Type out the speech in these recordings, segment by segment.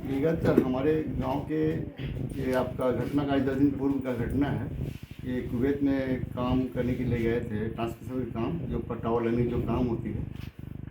विगत हमारे गांव के ये आपका घटना का 10 दिन पूर्व का घटना है। ये कुवैत में काम करने के लिए गए थे, ट्रांसमिशन का काम, जो टावर लाइनिंग जो काम होती है।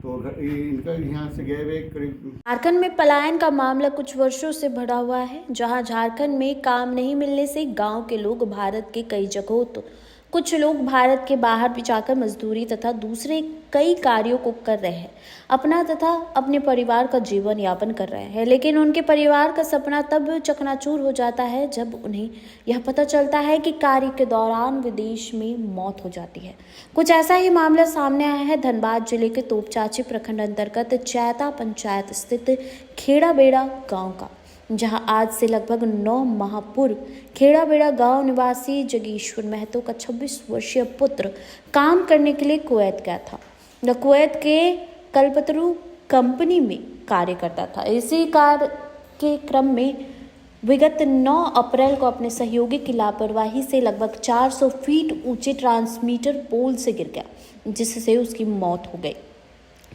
तो इनका यहाँ से गए हुए करीब। झारखंड में पलायन का मामला कुछ वर्षों से बढ़ा हुआ है, जहां झारखंड में काम नहीं मिलने से गांव के लोग भारत के कई जगहों तो कुछ लोग भारत के बाहर भी जाकर मजदूरी तथा दूसरे कई कार्यों को कर रहे हैं, अपना तथा अपने परिवार का जीवन यापन कर रहे हैं। लेकिन उनके परिवार का सपना तब चकनाचूर हो जाता है जब उन्हें यह पता चलता है कि कार्य के दौरान विदेश में मौत हो जाती है। कुछ ऐसा ही मामला सामने आया है धनबाद जिले के तोपचांची प्रखंड अंतर्गत चैता पंचायत स्थित खेड़ाबेड़ा गांव का, जहां आज से लगभग 9 माह पूर्व खेड़ाबेड़ा गांव निवासी जगेश्वर महतो का 26 वर्षीय पुत्र काम करने के लिए कुवैत गया था। वह कुवैत के कल्पतरू कंपनी में कार्य करता था। इसी कार्य के क्रम में विगत 9 अप्रैल को अपने सहयोगी की लापरवाही से लगभग 400 फीट ऊंचे ट्रांसमीटर पोल से गिर गया, जिससे उसकी मौत हो गई।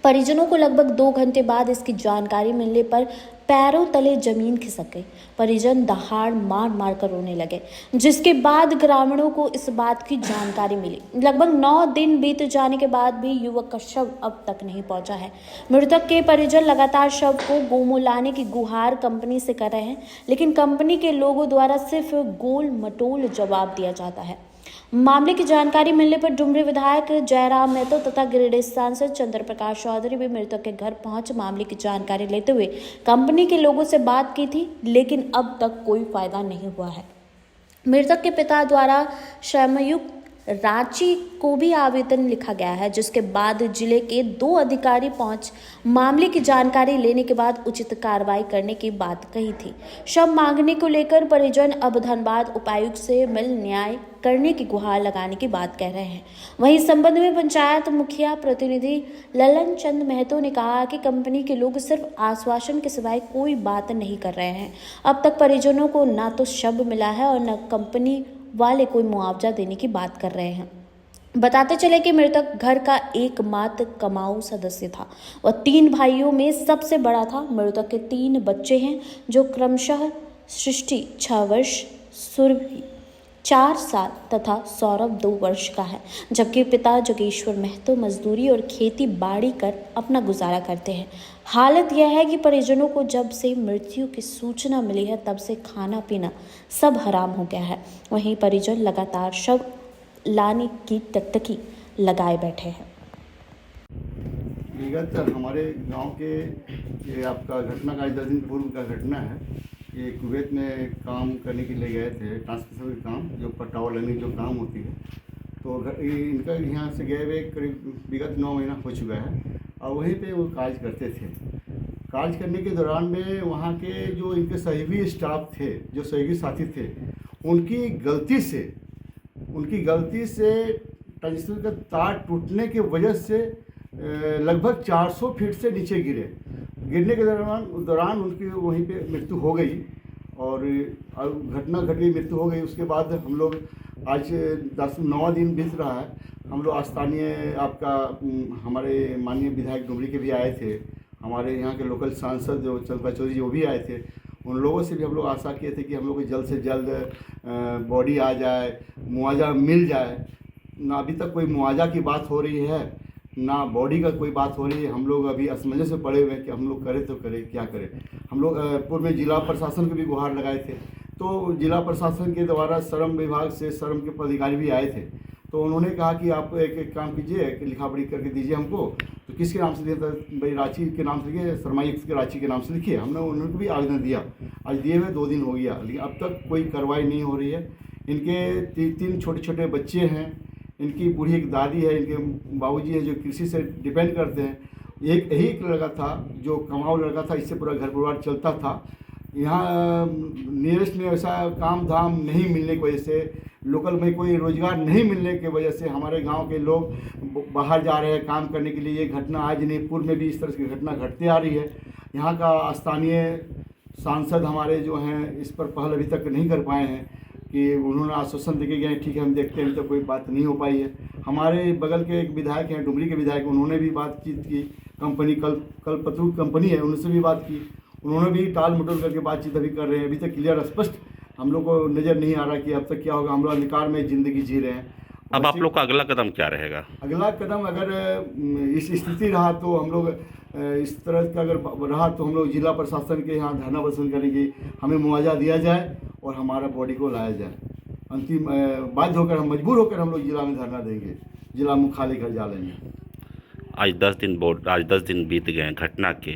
परिजनों को लगभग 2 घंटे बाद इसकी जानकारी मिलने पर पैरों तले जमीन खिसक गई। परिजन दहाड़ मार मार कर रोने लगे, जिसके बाद ग्रामीणों को इस बात की जानकारी मिली। लगभग 9 दिन बीत जाने के बाद भी युवक का शव अब तक नहीं पहुंचा है। मृतक के परिजन लगातार शव को गोमो लाने की गुहार कंपनी से कर रहे हैं, लेकिन कंपनी के लोगों द्वारा सिर्फ गोल मटोल जवाब दिया जाता है। मामले की जानकारी मिलने पर डुमरी विधायक जयराम महतो तथा गिरिडीह सांसद चंद्र प्रकाश चौधरी भी मृतक के घर पहुंच मामले की जानकारी लेते हुए कंपनी के लोगों से बात की थी, लेकिन अब तक कोई फायदा नहीं हुआ है। मृतक के पिता द्वारा श्रमायुक्त रांची को भी आवेदन लिखा गया है, जिसके बाद जिले के 2 अधिकारी पहुंच मामले की जानकारी लेने के बाद उचित कार्रवाई करने की बात कही थी। शव मांगने को लेकर परिजन अब धनबाद उपायुक्त से मिल न्याय करने की गुहार लगाने की बात कह रहे हैं। वहीं इस संबंध में पंचायत मुखिया प्रतिनिधि ललन चंद महतो ने कहा कि कंपनी के लोग सिर्फ आश्वासन के सिवाय कोई बात नहीं कर रहे हैं। अब तक परिजनों को ना तो शव मिला है और न कंपनी वाले कोई मुआवजा देने की बात कर रहे हैं। बताते चले कि मृतक घर का एकमात्र कमाऊ सदस्य था। वह 3 भाइयों में सबसे बड़ा था। मृतक के 3 बच्चे हैं, जो क्रमशः सृष्टि 6 वर्ष, सुरभि 4 साल तथा सौरभ 2 वर्ष का है, जबकि पिता जोगेश्वर महतो मजदूरी और खेती बाड़ी कर अपना गुजारा करते हैं। हालत यह है कि परिजनों को जब से मृत्यु की सूचना मिली है तब से खाना पीना सब हराम हो गया है। वहीं परिजन लगातार शव लाने की टकटकी लगाए बैठे हैं। विगत हमारे गांव के ये आपका घटना का 10 दिन पूर्व का घटना है। ये कुवैत में काम करने के लिए गए थे, ट्रांसमिशन का काम, जो टावर लाइनिंग जो काम होती है। तो इनका यहाँ से गए हुए करीब विगत 9 महीना हो चुका है और वहीं पे वो कार्य करते थे। कार्य करने के दौरान में वहाँ के जो इनके सहयोगी स्टाफ थे, जो सहयोगी साथी थे, उनकी गलती से ट्रांसमिशन का तार टूटने की वजह से लगभग 400 फीट से नीचे गिरने के दौरान उनकी वहीं पे मृत्यु हो गई और घटना घट गई, मृत्यु हो गई। उसके बाद हम लोग आज 9 दिन बीत रहा है, हम लोग स्थानीय आपका हमारे माननीय विधायक डुमरी के भी आए थे, हमारे यहाँ के लोकल सांसद जो चंद्र चौधरी जी वो भी आए थे। उन लोगों से भी हम लोग आशा किए थे कि हम लोग को जल्द से जल्द बॉडी आ जाए, मुआवजा मिल जाए। ना अभी तक कोई मुआवजा की बात हो रही है, ना बॉडी का कोई बात हो रही है। हम लोग अभी असमंजस में पड़े हुए हैं कि हम लोग करें तो करें, क्या करें। हम लोग पूर्व में जिला प्रशासन को भी गुहार लगाए थे, तो जिला प्रशासन के द्वारा श्रम विभाग से श्रम के पदाधिकारी भी आए थे। तो उन्होंने कहा कि आप एक काम कीजिए कि लिखा पढ़ी करके दीजिए हमको। तो किसके नाम से दिया था भाई? रांची के नाम से लिखिए, श्रमायुक्त के रांची के नाम से लिखिए। हमने उन्होंने भी आवेदन दिया, आज दिए हुए 2 दिन हो गया, लेकिन अब तक कोई कार्रवाई नहीं हो रही है। इनके 3 छोटे छोटे बच्चे हैं, इनकी बूढ़ी एक दादी है, इनके बाबूजी हैं जो कृषि से डिपेंड करते हैं। एक यही लड़का था जो कमाऊ लड़का था, इससे पूरा घर परिवार चलता था। यहाँ नियरेस्ट में ऐसा काम धाम नहीं मिलने की वजह से, लोकल में कोई रोजगार नहीं मिलने की वजह से हमारे गांव के लोग बाहर जा रहे हैं काम करने के लिए। ये घटना आज नहीं, पूर्व में भी इस तरह की घटना घटती आ रही है। यहाँ का स्थानीय सांसद हमारे जो हैं इस पर पहल अभी तक नहीं कर पाए हैं कि उन्होंने आश्वासन देके गए ठीक है हम देखते हैं, तो कोई बात नहीं हो पाई है। हमारे बगल के एक विधायक हैं, डुमरी के विधायक, उन्होंने भी बातचीत की, कंपनी कल्पतरू कंपनी है, उनसे भी बात की। उन्होंने भी टाल मटोल करके बातचीत अभी कर रहे हैं। अभी तक क्लियर स्पष्ट हम लोग को नज़र नहीं आ रहा कि अब तक क्या होगा। हम लोग अंधकार में ज़िंदगी जी रहे हैं। अब आप लोग का अगला कदम क्या रहेगा? अगला कदम अगर इस स्थिति रहा तो हम लोग इस तरह का अगर रहा तो हम लोग जिला प्रशासन के यहाँ धरना प्रदर्शन करेंगे, हमें मुआवजा दिया जाए और हमारा बॉडी को लाया जाए। अंतिम बाध्य होकर हम मजबूर होकर हम लोग जिला में धरना देंगे, जिला मुख्यालय घर जा लेंगे। आज 10 दिन बीत गए घटना के।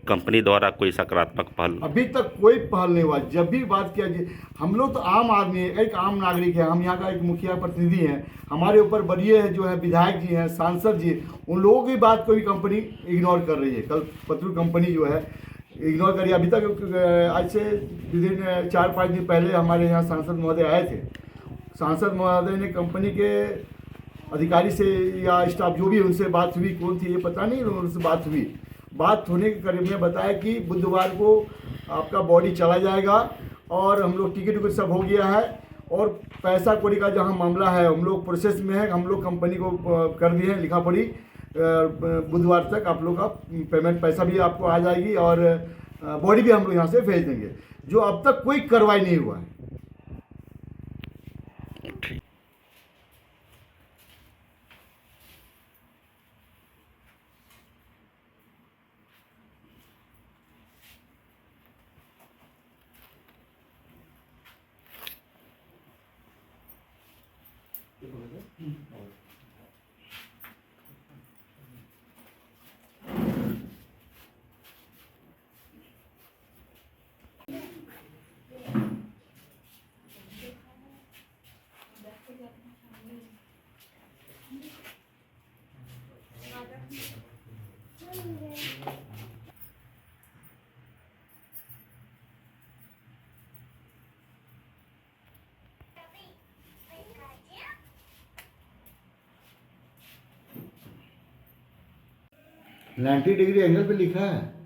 कंपनी द्वारा कोई सकारात्मक पहल? अभी तक कोई पहल नहीं हुआ। जब भी बात किया हम लोग तो आम आदमी है, एक आम नागरिक है। हम यहाँ का एक मुखिया प्रतिनिधि हैं, हमारे ऊपर बड़े जो है विधायक जी हैं, सांसद जी, उन लोगों की बात को भी कंपनी इग्नोर कर रही है। कल पत्रु कंपनी जो है इग्नोर करिए। अभी तक आज से विदिन 4-5 दिन पहले हमारे यहाँ सांसद महोदय आए थे। सांसद महोदय ने कंपनी के अधिकारी से या स्टाफ जो भी उनसे बात हुई, कौन थी ये पता नहीं, उनसे बात हुई। बात होने के करीब में बताया कि बुधवार को आपका बॉडी चला जाएगा और हम लोग टिकट विकट सब हो गया है और पैसा कौड़ी का जहाँ मामला है हम लोग प्रोसेस में है। हम लोग कंपनी को कर दिए हैं लिखा पढ़ी, बुधवार तक आप लोग का पेमेंट पैसा भी आपको आ जाएगी और बॉडी भी हम लोग यहाँ से भेज देंगे। जो अब तक कोई कार्रवाई नहीं हुआ है। $90 एंगल पे लिखा है।